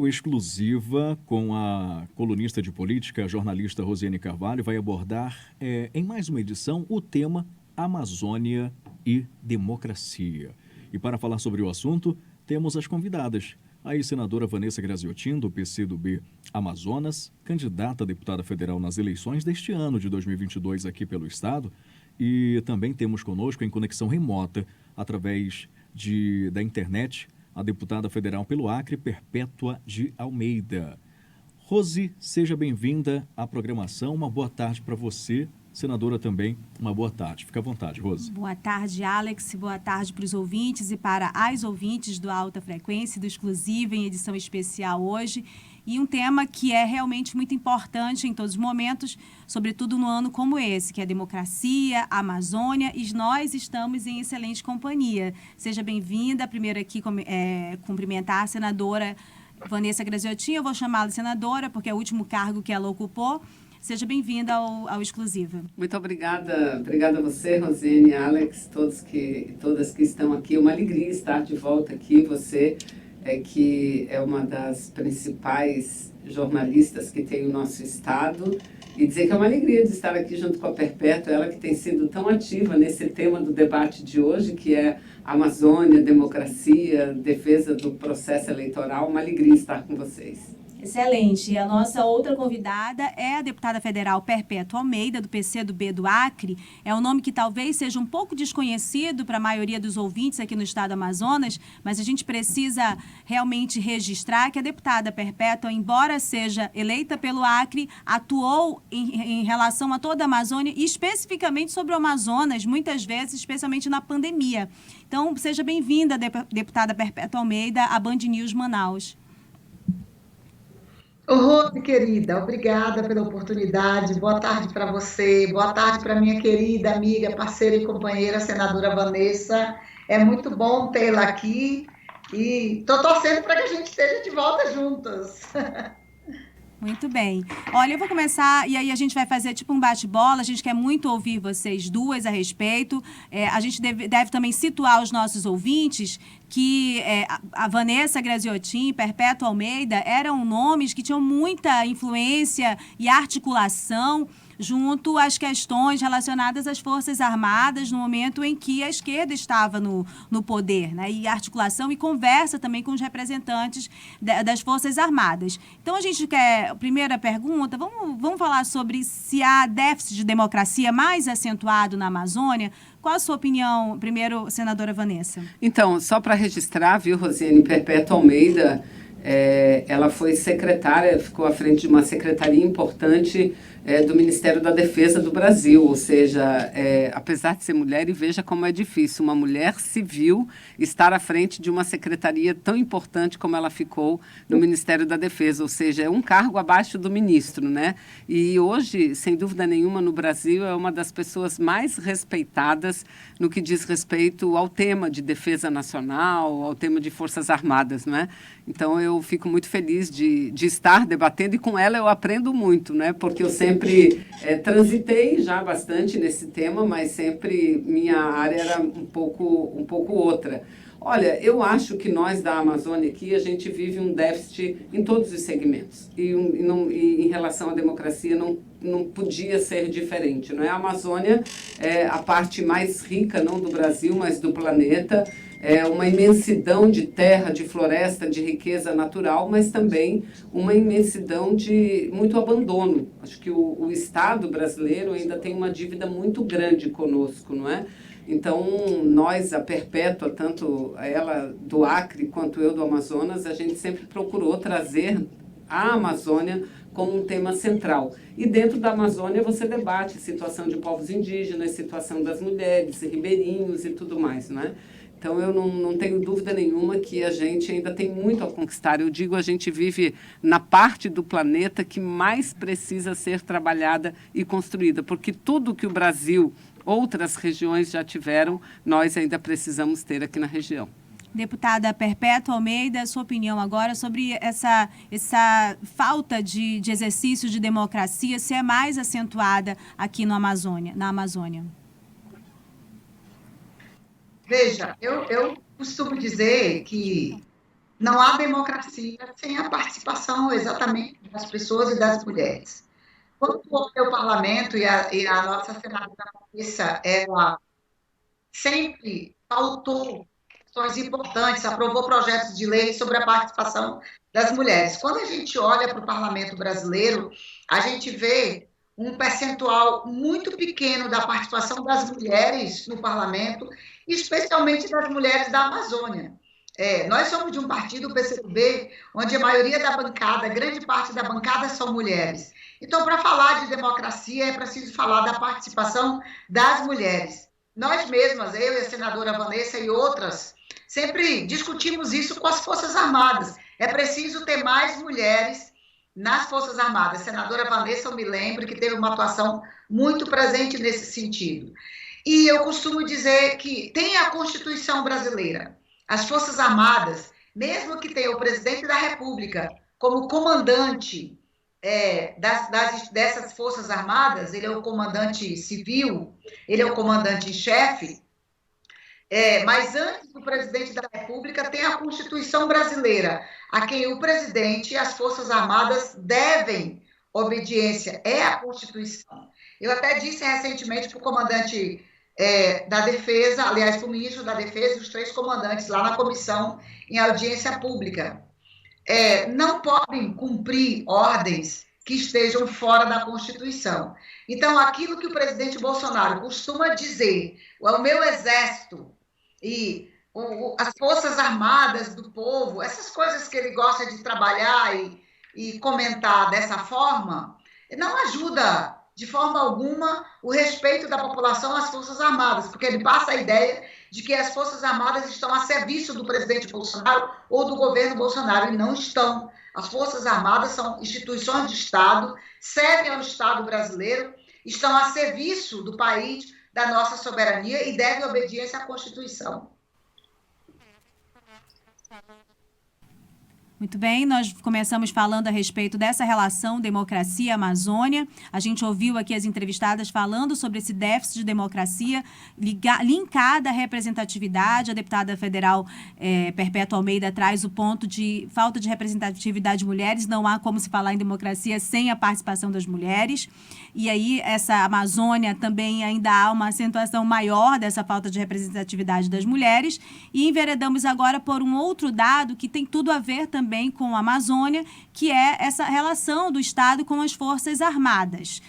Exclusiva com a colunista de política, a jornalista Rosiane Carvalho, vai abordar em mais uma edição o tema Amazônia e Democracia. E para falar sobre o assunto, temos as convidadas. A ex-senadora Vanessa Graziotin, do PCdoB Amazonas, candidata a deputada federal nas eleições deste ano de 2022 aqui pelo Estado. E também temos conosco em conexão remota, através da internet, a deputada federal pelo Acre, Perpétua de Almeida. Rosi, seja bem-vinda à programação. Uma boa tarde para você. Senadora também, uma boa tarde. Fica à vontade, Rosi. Boa tarde, Alex. Boa tarde para os ouvintes e para as ouvintes do Alta Frequência, do Exclusiva, em edição especial hoje. E um tema que é realmente muito importante em todos os momentos, sobretudo no ano como esse, que é a democracia, a Amazônia, e nós estamos em excelente companhia. Seja bem-vinda. Primeiro aqui cumprimentar a senadora Vanessa Graziotin. Eu vou chamá-la de senadora, porque é o último cargo que ela ocupou. Seja bem-vinda ao Exclusiva. Muito obrigada. Obrigada a você, Rosiane, Alex, todas que estão aqui. É uma alegria estar de volta aqui. Você que é uma das principais jornalistas que tem o nosso estado. E dizer que é uma alegria de estar aqui junto com a Perpétua, ela que tem sido tão ativa nesse tema do debate de hoje, que é Amazônia, democracia, defesa do processo eleitoral. Uma alegria estar com vocês. Excelente. E a nossa outra convidada é a deputada federal Perpétua Almeida, do PCdoB do Acre. É um nome que talvez seja um pouco desconhecido para a maioria dos ouvintes aqui no estado do Amazonas, mas a gente precisa realmente registrar que a deputada Perpétua, embora seja eleita pelo Acre, atuou em relação a toda a Amazônia e especificamente sobre o Amazonas, muitas vezes, especialmente na pandemia. Então, seja bem-vinda, deputada Perpétua Almeida, à Band News Manaus. Rose, querida, obrigada pela oportunidade. Boa tarde para você, boa tarde para minha querida amiga, parceira e companheira, senadora Vanessa. É muito bom tê-la aqui e estou torcendo para que a gente esteja de volta juntas. Muito bem. Olha, eu vou começar e aí a gente vai fazer tipo um bate-bola. A gente quer muito ouvir vocês duas a respeito. A gente deve também situar os nossos ouvintes que a Vanessa Graziotin e Perpétua Almeida eram nomes que tinham muita influência e articulação junto às questões relacionadas às Forças Armadas no momento em que a esquerda estava no poder, né? E articulação e conversa também com os representantes das Forças Armadas. Então, a gente quer, primeira pergunta, vamos falar sobre se há déficit de democracia mais acentuado na Amazônia. Qual a sua opinião, primeiro, senadora Vanessa? Então, só para registrar, viu, Rosiane, Perpétua Almeida, ela foi secretária, ficou à frente de uma secretaria importante do Ministério da Defesa do Brasil, ou seja, apesar de ser mulher, e veja como é difícil, uma mulher civil estar à frente de uma secretaria tão importante como ela ficou no Ministério da Defesa, ou seja, é um cargo abaixo do ministro, né? E hoje, sem dúvida nenhuma, no Brasil, é uma das pessoas mais respeitadas no que diz respeito ao tema de defesa nacional, ao tema de Forças Armadas, né? Então, eu fico muito feliz de estar debatendo e com ela eu aprendo muito, né? Porque eu sempre transitei já bastante nesse tema, mas sempre minha área era um pouco outra. Olha, eu acho que nós da Amazônia aqui, a gente vive um déficit em todos os segmentos. E em relação à democracia não podia ser diferente, não é? A Amazônia é a parte mais rica, não do Brasil, mas do planeta. É uma imensidão de terra, de floresta, de riqueza natural, mas também uma imensidão de muito abandono. Acho que o Estado brasileiro ainda tem uma dívida muito grande conosco, não é? Então, nós, a Perpétua, tanto ela do Acre quanto eu do Amazonas, a gente sempre procurou trazer a Amazônia como um tema central. E dentro da Amazônia você debate a situação de povos indígenas, situação das mulheres, ribeirinhos e tudo mais, não é? Então, eu não tenho dúvida nenhuma que a gente ainda tem muito a conquistar. Eu digo, a gente vive na parte do planeta que mais precisa ser trabalhada e construída, porque tudo que o Brasil, outras regiões já tiveram, nós ainda precisamos ter aqui na região. Deputada Perpétua Almeida, sua opinião agora sobre essa falta de exercício de democracia, se é mais acentuada aqui na Amazônia. Veja, eu costumo dizer que não há democracia sem a participação exatamente das pessoas e das mulheres. Quando o parlamento e a nossa senadora Vanessa, ela sempre pautou questões importantes, aprovou projetos de lei sobre a participação das mulheres. Quando a gente olha para o parlamento brasileiro, a gente vê um percentual muito pequeno da participação das mulheres no parlamento, especialmente das mulheres da Amazônia. Nós somos de um partido, o PCdoB, onde a maioria da bancada, grande parte da bancada são mulheres. Então, para falar de democracia, é preciso falar da participação das mulheres. Nós mesmas, eu e a senadora Vanessa e outras, sempre discutimos isso com as Forças Armadas. É preciso ter mais mulheres nas Forças Armadas. A senadora Vanessa, eu me lembro que teve uma atuação muito presente nesse sentido. E eu costumo dizer que tem a Constituição brasileira. As Forças Armadas, mesmo que tenha o presidente da República como comandante dessas Forças Armadas, ele é o comandante civil, ele é o comandante em chefe, mas antes do presidente da República tem a Constituição brasileira, a quem o presidente e as Forças Armadas devem obediência, é a Constituição. Eu até disse recentemente para o comandante da Defesa, aliás, para o ministro da Defesa e os 3 comandantes lá na comissão em audiência pública, não podem cumprir ordens que estejam fora da Constituição. Então, aquilo que o presidente Bolsonaro costuma dizer, o meu exército e as Forças Armadas do povo, essas coisas que ele gosta de trabalhar e comentar dessa forma, não ajuda de forma alguma o respeito da população às Forças Armadas, porque ele passa a ideia de que as Forças Armadas estão a serviço do presidente Bolsonaro ou do governo Bolsonaro, e não estão. As Forças Armadas são instituições de Estado, servem ao Estado brasileiro, estão a serviço do país, da nossa soberania e devem obediência à Constituição. Muito bem, nós começamos falando a respeito dessa relação democracia-Amazônia. A gente ouviu aqui as entrevistadas falando sobre esse déficit de democracia linkada à representatividade. A deputada federal Perpétua Almeida traz o ponto de falta de representatividade de mulheres. Não há como se falar em democracia sem a participação das mulheres. E aí, essa Amazônia também ainda há uma acentuação maior dessa falta de representatividade das mulheres. E enveredamos agora por um outro dado que tem tudo a ver também com a Amazônia, que é essa relação do Estado com as Forças Armadas.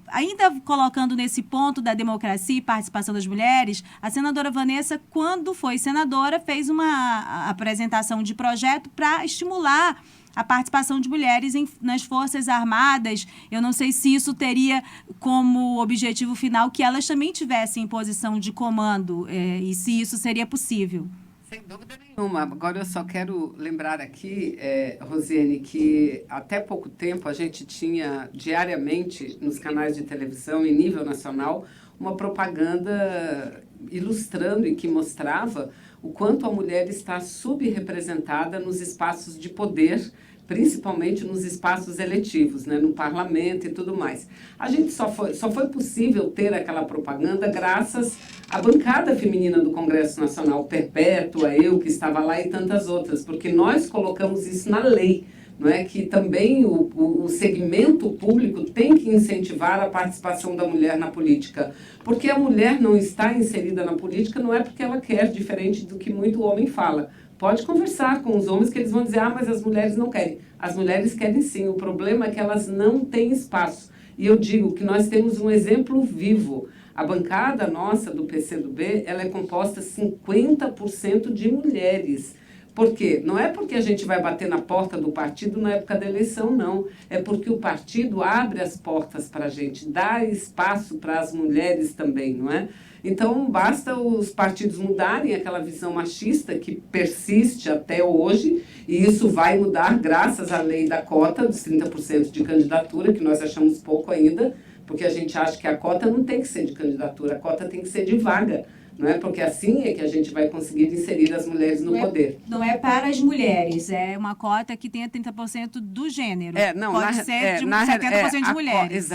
Ainda colocando nesse ponto da democracia e participação das mulheres, a senadora Vanessa, quando foi senadora, fez uma apresentação de projeto para estimular a participação de mulheres nas Forças Armadas. Eu não sei se isso teria como objetivo final que elas também tivessem em posição de comando, e se isso seria possível. Sem dúvida nenhuma. Agora eu só quero lembrar aqui, Rosiane, que até pouco tempo a gente tinha diariamente nos canais de televisão em nível nacional uma propaganda ilustrando e que mostrava o quanto a mulher está subrepresentada nos espaços de poder, principalmente nos espaços eletivos, né, no parlamento e tudo mais. A gente só foi possível ter aquela propaganda graças à bancada feminina do Congresso Nacional, Perpétua, eu que estava lá e tantas outras, porque nós colocamos isso na lei, não é? Que também o segmento público tem que incentivar a participação da mulher na política. Porque a mulher não está inserida na política não é porque ela quer, diferente do que muito homem fala. Pode conversar com os homens que eles vão dizer, mas as mulheres não querem. As mulheres querem sim, o problema é que elas não têm espaço. E eu digo que nós temos um exemplo vivo. A bancada nossa do PCdoB, ela é composta 50% de mulheres. Por quê? Não é porque a gente vai bater na porta do partido na época da eleição, não. É porque o partido abre as portas para a gente, dá espaço para as mulheres também, não é? Então, basta os partidos mudarem aquela visão machista que persiste até hoje, e isso vai mudar graças à lei da cota dos 30% de candidatura, que nós achamos pouco ainda, porque a gente acha que a cota não tem que ser de candidatura, a cota tem que ser de vaga. Não é? Porque assim é que a gente vai conseguir inserir as mulheres no poder. Não é para as mulheres, é uma cota que tenha 30% do gênero. Pode ser de 70% de mulheres.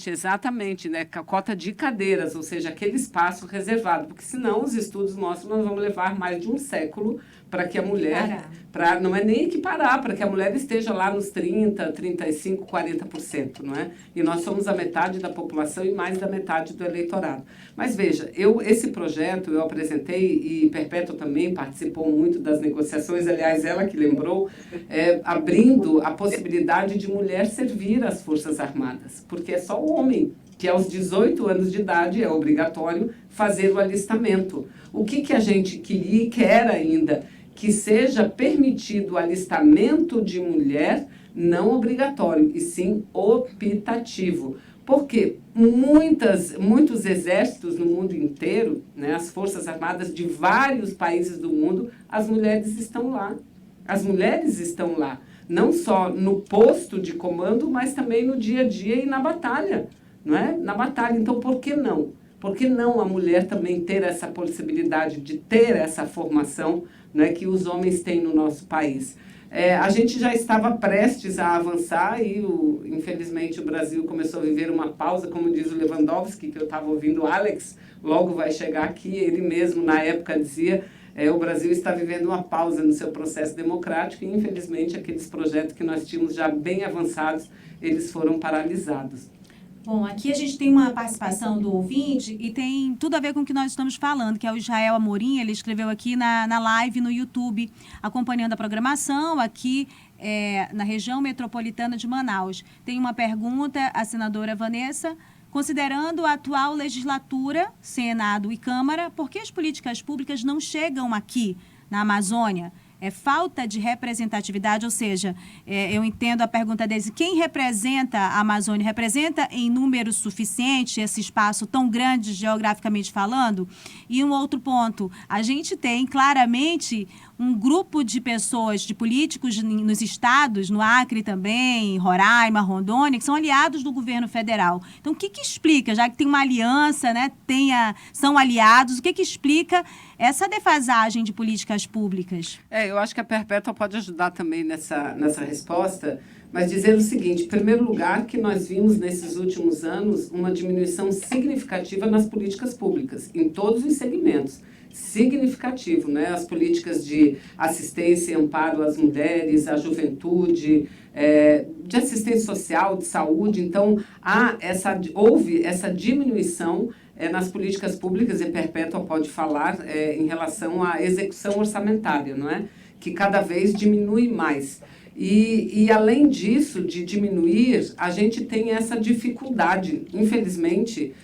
Exatamente, né? A cota de cadeiras, ou seja, aquele espaço reservado, porque senão os estudos mostram que nós vamos levar mais de um século para que a mulher, não é nem equiparar, para que a mulher esteja lá nos 30%, 35%, 40%, não é? E nós somos a metade da população e mais da metade do eleitorado. Mas veja, esse projeto eu apresentei e Perpétua também participou muito das negociações, aliás, ela que lembrou, abrindo a possibilidade de mulher servir às Forças Armadas, porque é só o homem que aos 18 anos de idade é obrigatório fazer o alistamento. O que a gente queria e quer ainda? Que seja permitido o alistamento de mulher, não obrigatório, e sim optativo. Porque muitos exércitos no mundo inteiro, né, as Forças Armadas de vários países do mundo, as mulheres estão lá. As mulheres estão lá, não só no posto de comando, mas também no dia a dia e na batalha, não é? Na batalha. Então, por que não? Por que não a mulher também ter essa possibilidade de ter essa formação, né, que os homens têm no nosso país? A gente já estava prestes a avançar e, infelizmente, o Brasil começou a viver uma pausa, como diz o Lewandowski, que eu estava ouvindo o Alex, logo vai chegar aqui, ele mesmo, na época, dizia, o Brasil está vivendo uma pausa no seu processo democrático e, infelizmente, aqueles projetos que nós tínhamos já bem avançados, eles foram paralisados. Bom, aqui a gente tem uma participação do ouvinte e tem tudo a ver com o que nós estamos falando, que é o Israel Amorim. Ele escreveu aqui na live no YouTube, acompanhando a programação aqui na região metropolitana de Manaus. Tem uma pergunta à senadora Vanessa. Considerando a atual legislatura, Senado e Câmara, por que as políticas públicas não chegam aqui, na Amazônia? É falta de representatividade, ou seja, eu entendo a pergunta dele, quem representa a Amazônia? Representa em número suficiente esse espaço tão grande, geograficamente falando? E um outro ponto, a gente tem claramente um grupo de pessoas, de políticos nos estados, no Acre também, Roraima, Rondônia, que são aliados do governo federal. Então, o que explica, já que tem uma aliança, né, são aliados, o que explica essa defasagem de políticas públicas? Eu acho que a Perpétua pode ajudar também nessa resposta, mas dizer o seguinte, em primeiro lugar, que nós vimos nesses últimos anos uma diminuição significativa nas políticas públicas, em todos os segmentos. Significativo, né? As políticas de assistência e amparo às mulheres, à juventude, de assistência social, de saúde. Então, houve essa diminuição nas políticas públicas, e Perpétua pode falar em relação à execução orçamentária, não é? Que cada vez diminui mais. E além disso, de diminuir, a gente tem essa dificuldade. Infelizmente,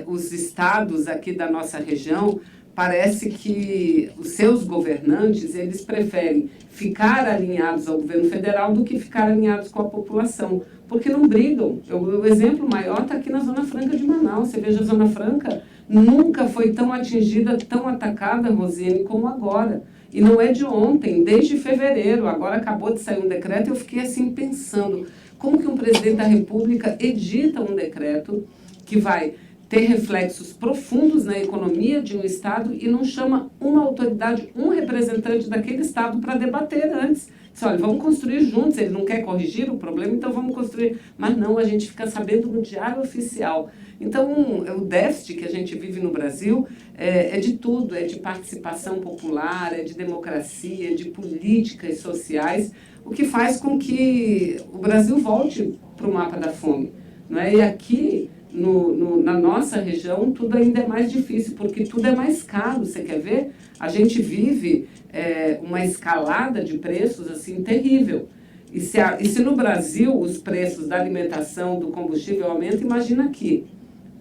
os estados aqui da nossa região, parece que os seus governantes, eles preferem ficar alinhados ao governo federal do que ficar alinhados com a população, porque não brigam. O exemplo maior está aqui na Zona Franca de Manaus. Você veja, a Zona Franca nunca foi tão atingida, tão atacada, Rosiane, como agora. E não é de ontem, desde fevereiro. Agora acabou de sair um decreto e eu fiquei assim pensando, como que um presidente da República edita um decreto que vai ter reflexos profundos na economia de um Estado e não chama uma autoridade, um representante daquele Estado para debater antes. Diz, olha, vamos construir juntos, ele não quer corrigir o problema, então vamos construir. Mas não, a gente fica sabendo no Diário Oficial. Então, o déficit que a gente vive no Brasil é de tudo, é de participação popular, é de democracia, é de políticas sociais, o que faz com que o Brasil volte para o mapa da fome. Não é? E aqui, na nossa região, tudo ainda é mais difícil, porque tudo é mais caro, você quer ver? A gente vive uma escalada de preços assim terrível. E se no Brasil os preços da alimentação, do combustível aumentam, imagina aqui.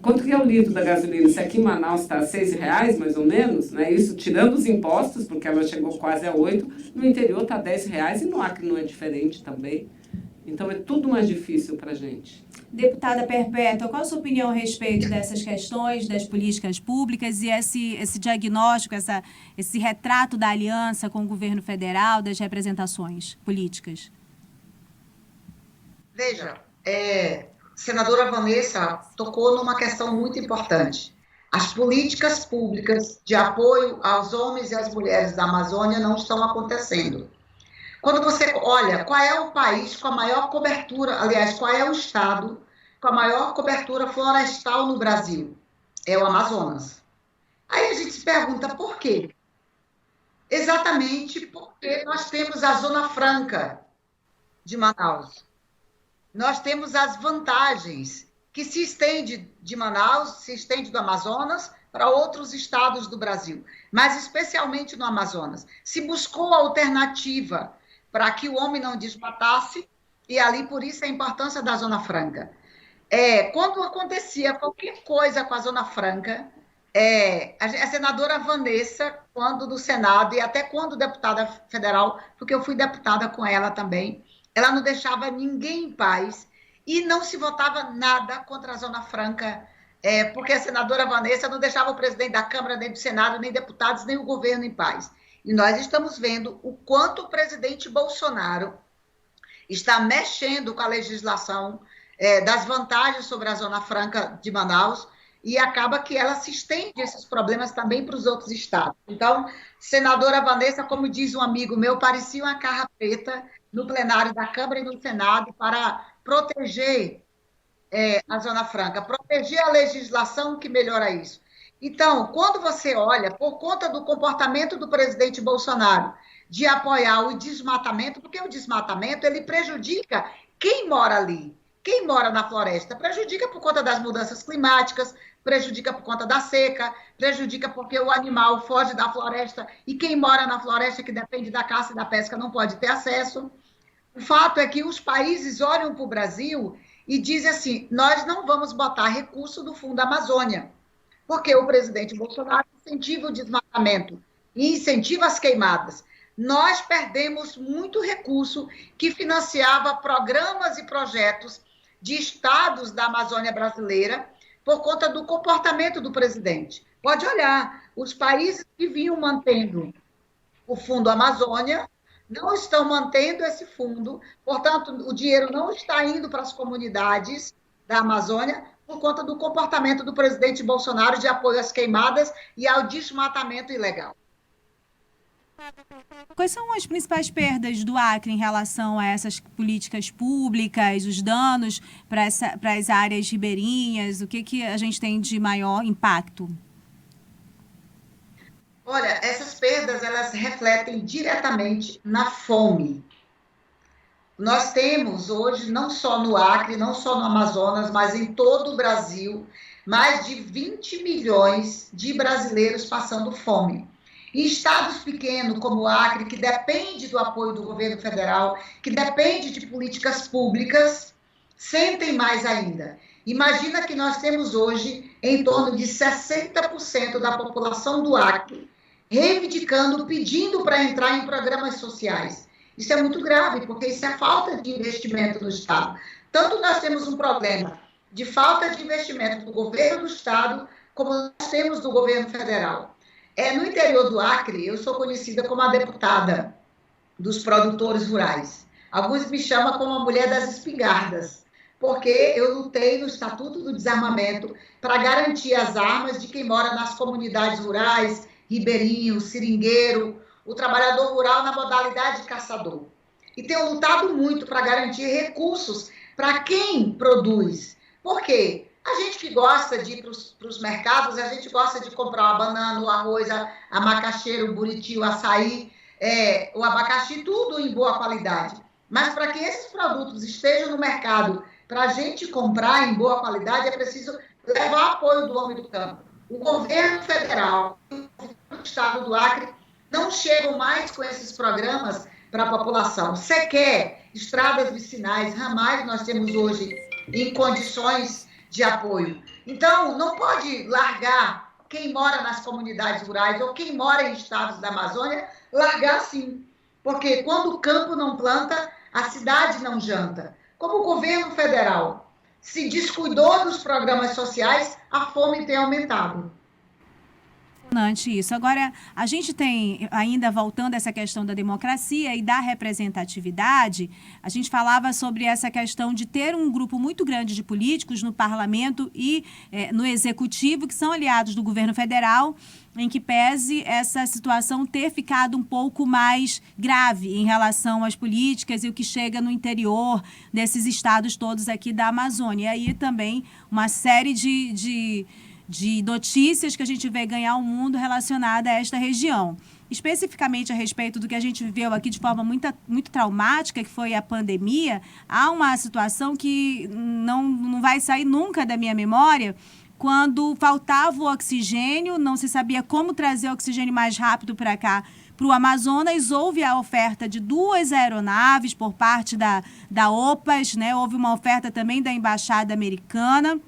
Quanto que é o litro da gasolina? Se aqui em Manaus está a R$6, mais ou menos, né? Isso tirando os impostos, porque ela chegou quase a 8, no interior está R$10 e no Acre não é diferente também. Então é tudo mais difícil para a gente. Deputada Perpétua, qual a sua opinião a respeito dessas questões, das políticas públicas e esse diagnóstico, esse retrato da aliança com o governo federal, das representações políticas? Veja, senadora Vanessa tocou numa questão muito importante. As políticas públicas de apoio aos homens e às mulheres da Amazônia não estão acontecendo. Quando você olha qual é o país com a maior cobertura, aliás, qual é o estado com a maior cobertura florestal no Brasil? É o Amazonas. Aí a gente se pergunta por quê? Exatamente porque nós temos a Zona Franca de Manaus. Nós temos as vantagens que se estende de Manaus, se estende do Amazonas para outros estados do Brasil, mas especialmente no Amazonas. Se buscou alternativa para que o homem não desmatasse, e ali, por isso, a importância da Zona Franca. Quando acontecia qualquer coisa com a Zona Franca, a senadora Vanessa, quando do Senado, e até quando deputada federal, porque eu fui deputada com ela também, ela não deixava ninguém em paz e não se votava nada contra a Zona Franca, porque a senadora Vanessa não deixava o presidente da Câmara, nem do Senado, nem deputados, nem o governo em paz. E nós estamos vendo o quanto o presidente Bolsonaro está mexendo com a legislação das vantagens sobre a Zona Franca de Manaus, e acaba que ela se estende esses problemas também para os outros estados. Então, senadora Vanessa, como diz um amigo meu, parecia uma carrapeta no plenário da Câmara e no Senado para proteger a Zona Franca, proteger a legislação que melhora isso. Então, quando você olha, por conta do comportamento do presidente Bolsonaro de apoiar o desmatamento, porque o desmatamento ele prejudica quem mora ali. Quem mora na floresta prejudica por conta das mudanças climáticas, prejudica por conta da seca, prejudica porque o animal foge da floresta e quem mora na floresta, que depende da caça e da pesca, não pode ter acesso. O fato é que os países olham para o Brasil e dizem assim, nós não vamos botar recurso do Fundo Amazônia, porque o presidente Bolsonaro incentiva o desmatamento e incentiva as queimadas. Nós perdemos muito recurso que financiava programas e projetos de estados da Amazônia brasileira por conta do comportamento do presidente. Pode olhar, os países que vinham mantendo o Fundo Amazônia não estão mantendo esse fundo, portanto, o dinheiro não está indo para as comunidades da Amazônia por conta do comportamento do presidente Bolsonaro de apoio às queimadas e ao desmatamento ilegal. Quais são as principais perdas do Acre em relação a essas políticas públicas, os danos para as áreas ribeirinhas? O que a gente tem de maior impacto? Olha, essas perdas, elas refletem diretamente na fome. Nós temos hoje, não só no Acre, não só no Amazonas, mas em todo o Brasil, mais de 20 milhões de brasileiros passando fome. Em estados pequenos como o Acre, que depende do apoio do governo federal, que depende de políticas públicas, sentem mais ainda. Imagina que nós temos hoje em torno de 60% da população do Acre reivindicando, pedindo para entrar em programas sociais. Isso é muito grave, porque isso é falta de investimento no Estado. Tanto nós temos um problema de falta de investimento do governo do Estado, como nós temos do governo federal. No interior do Acre, eu sou conhecida como a deputada dos produtores rurais. Alguns me chamam como a mulher das espingardas, porque eu lutei no Estatuto do Desarmamento para garantir as armas de quem mora nas comunidades rurais, ribeirinho, seringueiro, o trabalhador rural na modalidade de caçador. E tenho lutado muito para garantir recursos para quem produz. Por quê? A gente que gosta de ir para os mercados, a gente gosta de comprar a banana, o arroz, a macaxeira, o buriti, o açaí, o abacaxi, tudo em boa qualidade. Mas para que esses produtos estejam no mercado, para a gente comprar em boa qualidade, é preciso levar apoio do homem do campo. O governo federal, o estado do Acre, não chegam mais com esses programas para a população. Sequer estradas vicinais, ramais, nós temos hoje em condições de apoio. Então, não pode largar quem mora nas comunidades rurais ou quem mora em estados da Amazônia, largar assim. Porque quando o campo não planta, a cidade não janta. Como o governo federal se descuidou dos programas sociais, a fome tem aumentado. Isso. Agora, a gente tem, ainda voltando a essa questão da democracia e da representatividade, a gente falava sobre essa questão de ter um grupo muito grande de políticos no parlamento e no executivo, que são aliados do governo federal, em que pese essa situação ter ficado um pouco mais grave em relação às políticas e o que chega no interior desses estados todos aqui da Amazônia. E aí também uma série de notícias que a gente vê ganhar o mundo relacionada a esta região. especificamente a respeito do que a gente viveu aqui de forma muito traumática, que foi a pandemia, há uma situação que não vai sair nunca da minha memória, quando faltava o oxigênio, não se sabia como trazer o oxigênio mais rápido para cá, para o Amazonas. Houve a oferta de 2 aeronaves por parte da OPAS, né? Houve uma oferta também da Embaixada Americana.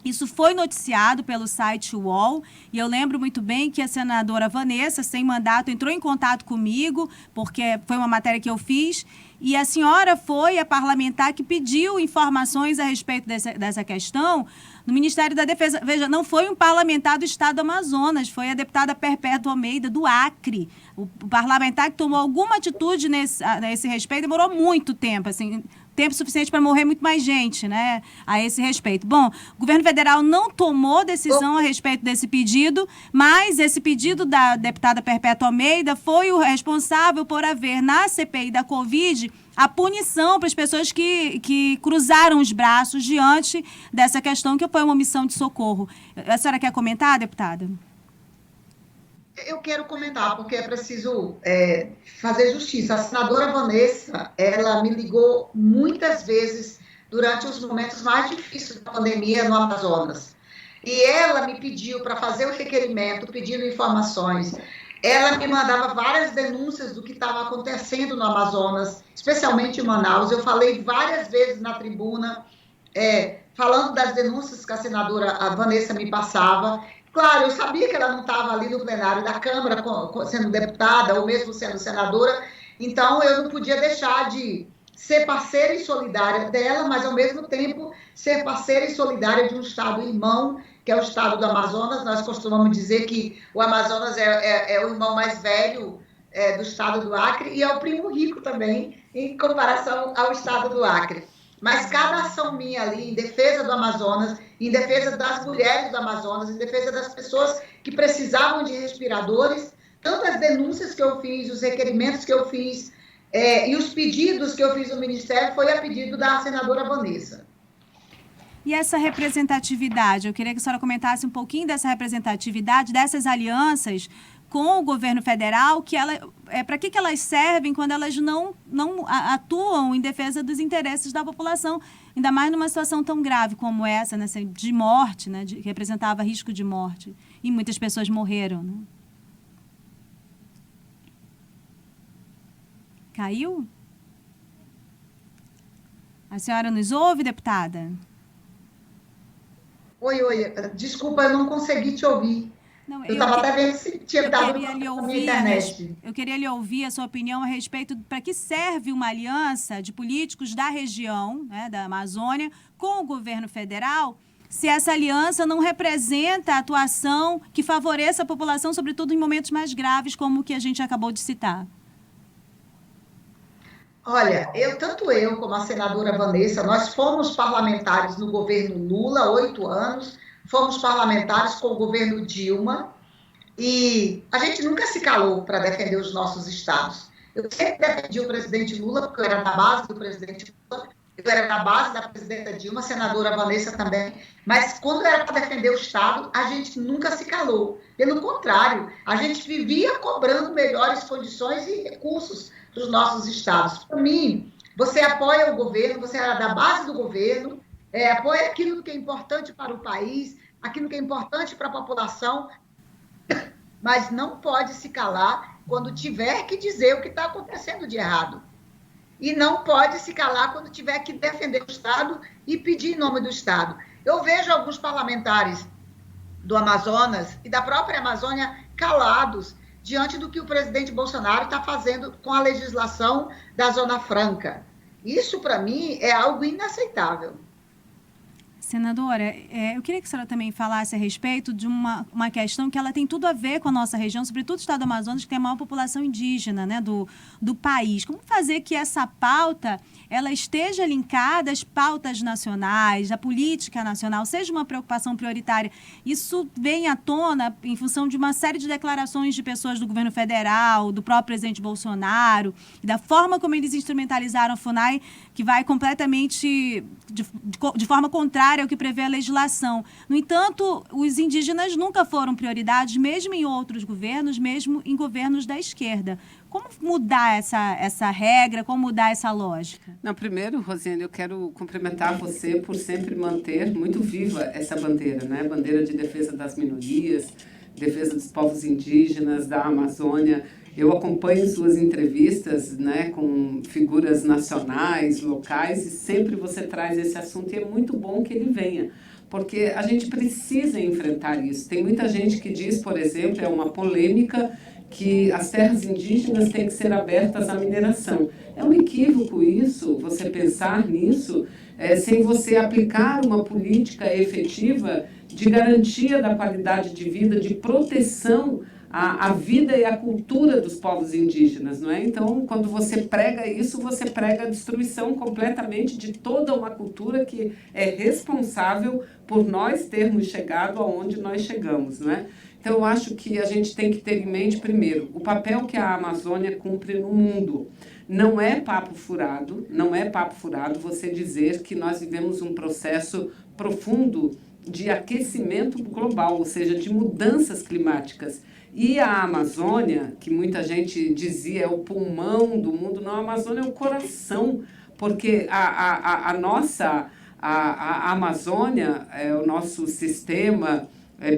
Isso foi noticiado pelo site UOL, e eu lembro muito bem que a senadora Vanessa, sem mandato, entrou em contato comigo, porque foi uma matéria que eu fiz, e a senhora foi a parlamentar que pediu informações a respeito dessa questão no Ministério da Defesa. Veja, não foi um parlamentar do Estado do Amazonas, foi a deputada Perpétua Almeida, do Acre. O parlamentar que tomou alguma atitude nesse respeito demorou muito tempo, assim, tempo suficiente para morrer muito mais gente, né, a esse respeito. Bom, o governo federal não tomou decisão a respeito desse pedido, mas esse pedido da deputada Perpétua Almeida foi o responsável por haver na CPI da Covid a punição para as pessoas que cruzaram os braços diante dessa questão, que foi uma omissão de socorro. A senhora quer comentar, deputada? Eu quero comentar, porque é preciso fazer justiça. A senadora Vanessa, ela me ligou muitas vezes durante os momentos mais difíceis da pandemia no Amazonas. E ela me pediu para fazer o requerimento, pedindo informações. Ela me mandava várias denúncias do que estava acontecendo no Amazonas, especialmente em Manaus. Eu falei várias vezes na tribuna, falando das denúncias que a senadora Vanessa me passava. Claro, eu sabia que ela não estava ali no plenário da Câmara, sendo deputada, ou mesmo sendo senadora, então eu não podia deixar de ser parceira e solidária dela, mas, ao mesmo tempo, ser parceira e solidária de um estado irmão, que é o estado do Amazonas. Nós costumamos dizer que o Amazonas é o irmão mais velho do estado do Acre, e é o primo rico também, em comparação ao estado do Acre. Mas cada ação minha ali, em defesa do Amazonas, em defesa das mulheres do Amazonas, em defesa das pessoas que precisavam de respiradores, tanto as denúncias que eu fiz, os requerimentos que eu fiz, e os pedidos que eu fiz no Ministério, foi a pedido da senadora Vanessa. E essa representatividade, eu queria que a senhora comentasse um pouquinho dessa representatividade, dessas alianças com o governo federal, para que elas servem quando elas não atuam em defesa dos interesses da população, ainda mais numa situação tão grave como essa, né, de morte, né, que representava risco de morte, e muitas pessoas morreram. Né? Caiu? A senhora nos ouve, deputada? Oi, desculpa, eu não consegui te ouvir. Não, eu estava até vendo se tinha dado na minha internet. Eu queria lhe ouvir a sua opinião a respeito para que serve uma aliança de políticos da região, né, da Amazônia, com o governo federal, se essa aliança não representa a atuação que favoreça a população, sobretudo em momentos mais graves, como o que a gente acabou de citar. Olha, tanto eu como a senadora Vanessa, nós fomos parlamentares no governo Lula, 8 anos, fomos parlamentares com o governo Dilma, e a gente nunca se calou para defender os nossos estados. Eu sempre defendi o presidente Lula, porque eu era da base do presidente Lula, eu era da base da presidenta Dilma, a senadora Vanessa também, mas quando era para defender o estado, a gente nunca se calou. Pelo contrário, a gente vivia cobrando melhores condições e recursos para os nossos estados. Para mim, você apoia o governo, você era da base do governo, apoia aquilo que é importante para o país, aquilo que é importante para a população, mas não pode se calar quando tiver que dizer o que está acontecendo de errado. E não pode se calar quando tiver que defender o Estado e pedir em nome do Estado. Eu vejo alguns parlamentares do Amazonas e da própria Amazônia calados diante do que o presidente Bolsonaro está fazendo com a legislação da Zona Franca. Isso, para mim, é algo inaceitável. Senadora, eu queria que a senhora também falasse a respeito de uma questão que ela tem tudo a ver com a nossa região, sobretudo o estado do Amazonas, que tem a maior população indígena, né, do país. Como fazer que essa pauta ela esteja linkada às pautas nacionais, à política nacional, seja uma preocupação prioritária? Isso vem à tona em função de uma série de declarações de pessoas do governo federal, do próprio presidente Bolsonaro, e da forma como eles instrumentalizaram a FUNAI, que vai completamente de forma contrária é o que prevê a legislação. No entanto, os indígenas nunca foram prioridades, mesmo em outros governos, mesmo em governos da esquerda. Como mudar essa regra, como mudar essa lógica? Não, primeiro, Rosiane, eu quero cumprimentar você por sempre manter muito viva essa bandeira, né? Bandeira de defesa das minorias, defesa dos povos indígenas, da Amazônia. Eu acompanho suas entrevistas, né, com figuras nacionais, locais, e sempre você traz esse assunto, e é muito bom que ele venha, porque a gente precisa enfrentar isso. Tem muita gente que diz, por exemplo, é uma polêmica, que as terras indígenas têm que ser abertas à mineração. É um equívoco isso, você pensar nisso, sem você aplicar uma política efetiva de garantia da qualidade de vida, de proteção à vida e à cultura dos povos indígenas, não é? Então, quando você prega isso, você prega a destruição completamente de toda uma cultura que é responsável por nós termos chegado aonde nós chegamos, não é? Então, eu acho que a gente tem que ter em mente, primeiro, o papel que a Amazônia cumpre no mundo. Não é papo furado você dizer que nós vivemos um processo profundo de aquecimento global, ou seja, de mudanças climáticas. E a Amazônia, que muita gente dizia é o pulmão do mundo, não, a Amazônia é o coração, porque a Amazônia é o nosso sistema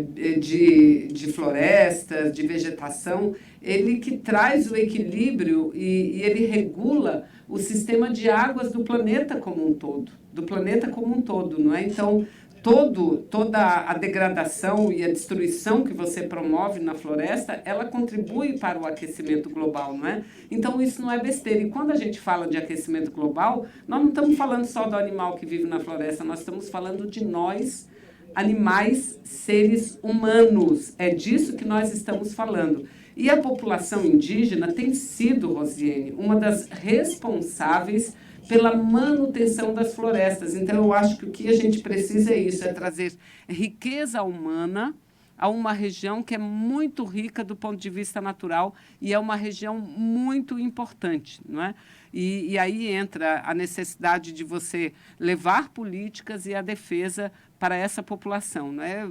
de florestas, de vegetação, ele que traz o equilíbrio e ele regula o sistema de águas do planeta como um todo, não é? Então, toda a degradação e a destruição que você promove na floresta, ela contribui para o aquecimento global, não é? Então, isso não é besteira. E quando a gente fala de aquecimento global, nós não estamos falando só do animal que vive na floresta, nós estamos falando de nós, animais, seres humanos. É disso que nós estamos falando. E a população indígena tem sido, Rosiane, uma das responsáveis pela manutenção das florestas. Então, eu acho que o que a gente precisa é isso, é trazer riqueza humana a uma região que é muito rica do ponto de vista natural e é uma região muito importante, não é? E aí entra a necessidade de você levar políticas e a defesa para essa população, não é?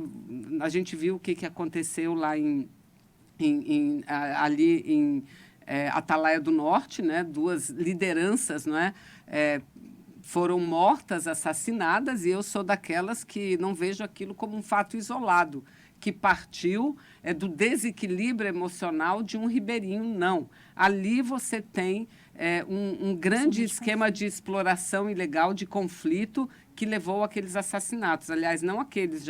A gente viu o que aconteceu lá ali em Atalaia do Norte, né? 2 lideranças, não é? Foram mortas, assassinadas, e eu sou daquelas que não vejo aquilo como um fato isolado, que partiu do desequilíbrio emocional de um ribeirinho, não. Ali você tem um grande esquema de exploração ilegal, de conflito, que levou àqueles assassinatos. Aliás, não aqueles,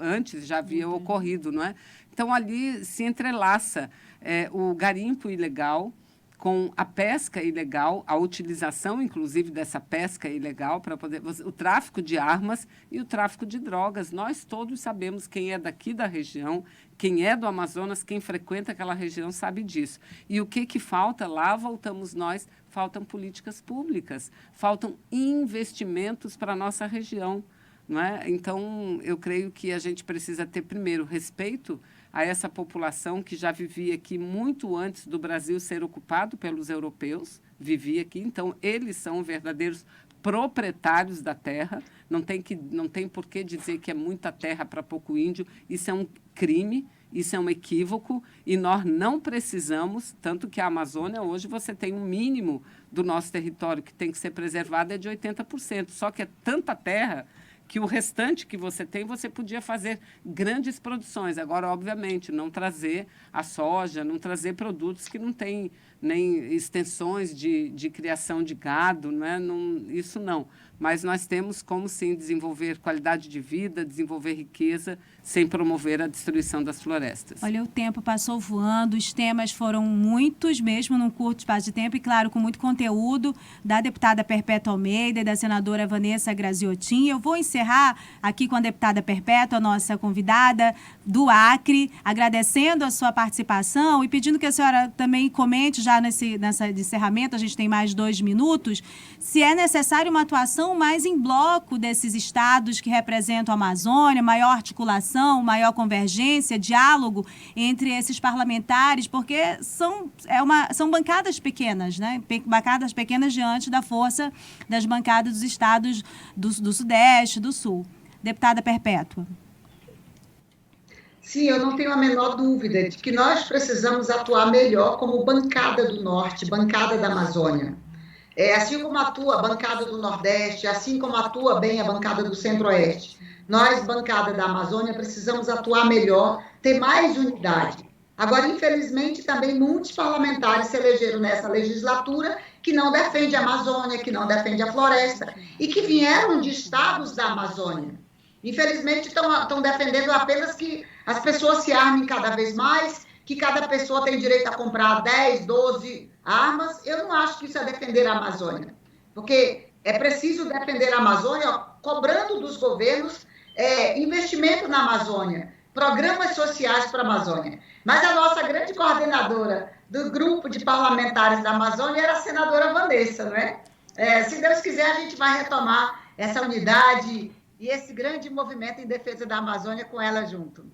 antes já havia ocorrido, não é? Então, ali se entrelaça o garimpo ilegal com a pesca ilegal, a utilização, inclusive, dessa pesca ilegal para poder... O tráfico de armas e o tráfico de drogas. Nós todos sabemos, quem é daqui da região, quem é do Amazonas, quem frequenta aquela região sabe disso. E o que falta? Lá voltamos nós, faltam políticas públicas, faltam investimentos para a nossa região, não é? Então, eu creio que a gente precisa ter, primeiro, respeito a essa população que já vivia aqui muito antes do Brasil ser ocupado pelos europeus, vivia aqui. Então, eles são verdadeiros proprietários da terra. Não tem por que dizer que é muita terra para pouco índio. Isso é um crime, isso é um equívoco, e nós não precisamos, tanto que a Amazônia, hoje, você tem um mínimo do nosso território que tem que ser preservado é de 80%. Só que é tanta terra que o restante que você tem, você podia fazer grandes produções. Agora, obviamente, não trazer a soja, não trazer produtos que não têm nem extensões de criação de gado, né? Isso não. Mas nós temos como, sim, desenvolver qualidade de vida, desenvolver riqueza, sem promover a destruição das florestas. Olha, o tempo passou voando, os temas foram muitos mesmo, num curto espaço de tempo, e, claro, com muito conteúdo da deputada Perpétua Almeida e da senadora Vanessa Graziotin. Eu vou encerrar aqui com a deputada Perpétua, nossa convidada do Acre, agradecendo a sua participação e pedindo que a senhora também comente, já nessa de encerramento, a gente tem mais 2 minutos, se é necessário uma atuação mais em bloco desses estados que representam a Amazônia, maior articulação, maior convergência, diálogo entre esses parlamentares, porque são bancadas pequenas, né? Bancadas pequenas diante da força das bancadas dos estados do Sudeste, do Sul. Deputada Perpétua. Sim, eu não tenho a menor dúvida de que nós precisamos atuar melhor como bancada do Norte, bancada da Amazônia. Assim como atua a bancada do Nordeste, assim como atua bem a bancada do Centro-Oeste, nós, bancada da Amazônia, precisamos atuar melhor, ter mais unidade. Agora, infelizmente, também muitos parlamentares se elegeram nessa legislatura que não defendem a Amazônia, que não defendem a floresta e que vieram de estados da Amazônia. Infelizmente, estão defendendo apenas que as pessoas se armem cada vez mais, que cada pessoa tem direito a comprar 10, 12 armas. Eu não acho que isso é defender a Amazônia, porque é preciso defender a Amazônia cobrando dos governos investimento na Amazônia, programas sociais para a Amazônia. Mas a nossa grande coordenadora do grupo de parlamentares da Amazônia era a senadora Vanessa, não é? Se Deus quiser, a gente vai retomar essa unidade e esse grande movimento em defesa da Amazônia com ela junto.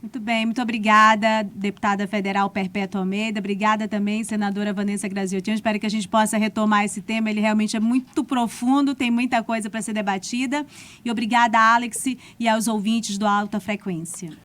Muito bem, muito obrigada, deputada federal Perpétua Almeida. Obrigada também, senadora Vanessa Graziotin. Espero que a gente possa retomar esse tema. Ele realmente é muito profundo, tem muita coisa para ser debatida. E obrigada, Alex, e aos ouvintes do Alta Frequência.